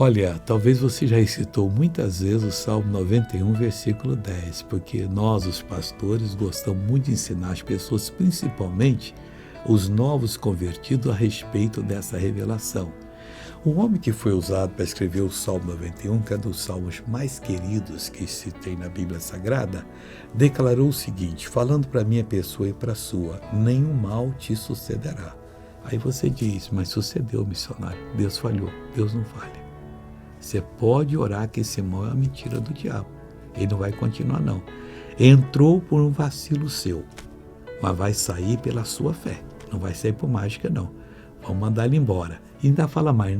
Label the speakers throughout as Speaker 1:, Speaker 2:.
Speaker 1: Olha, talvez você já recitou muitas vezes o Salmo 91, versículo 10, porque nós, os pastores, gostamos muito de ensinar as pessoas, principalmente os novos convertidos, a respeito dessa revelação. O homem que foi usado para escrever o Salmo 91, que é dos salmos mais queridos que se tem na Bíblia Sagrada, declarou o seguinte, falando para a minha pessoa e para a sua: nenhum mal te sucederá. Aí você diz, mas sucedeu, missionário, Deus falhou. Deus não falha. Você pode orar que esse mal é uma mentira do diabo. Ele não vai continuar, não. Entrou por um vacilo seu, mas vai sair pela sua fé. Não vai sair por mágica, não. Vamos mandar ele embora. E ainda fala mais,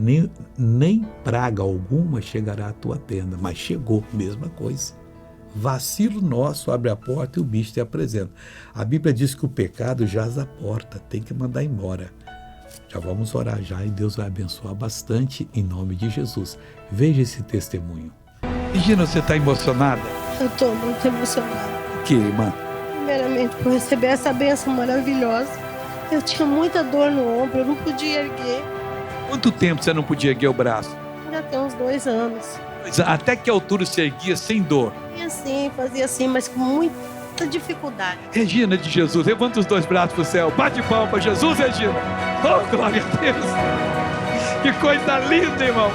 Speaker 1: nem praga alguma chegará à tua tenda. Mas chegou, mesma coisa. Vacilo nosso, abre a porta e o bicho te apresenta. A Bíblia diz que o pecado jaz à porta, tem que mandar embora. Já vamos orar já e Deus vai abençoar bastante em nome de Jesus. Veja esse testemunho. Regina, você está emocionada?
Speaker 2: Eu estou muito emocionada.
Speaker 1: Por quê, irmã?
Speaker 2: Primeiramente, por receber essa bênção maravilhosa. Eu tinha muita dor no ombro, eu não podia erguer.
Speaker 1: Quanto tempo você não podia erguer o braço?
Speaker 2: Já tem uns 2 anos.
Speaker 1: Até que altura você erguia sem dor?
Speaker 2: E assim, fazia assim, mas com muita dificuldade.
Speaker 1: Regina de Jesus, levanta os 2 braços para o céu. Bate palma para Jesus, Regina. Oh, glória a Deus. Que coisa linda, irmão.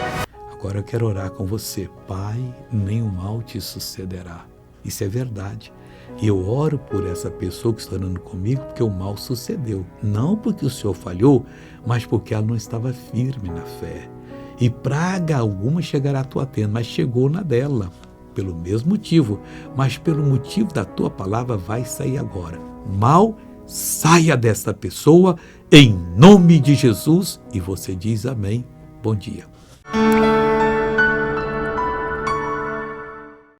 Speaker 1: Agora eu quero orar com você. Pai, nenhum mal te sucederá. Isso é verdade. E eu oro por essa pessoa que está orando comigo, porque o mal sucedeu. Não porque o Senhor falhou, mas porque ela não estava firme na fé. E praga alguma chegará à tua tenda, mas chegou na dela. Pelo mesmo motivo, mas pelo motivo da tua palavra vai sair agora. Mal, saia desta pessoa, em nome de Jesus. E você diz amém. Bom dia.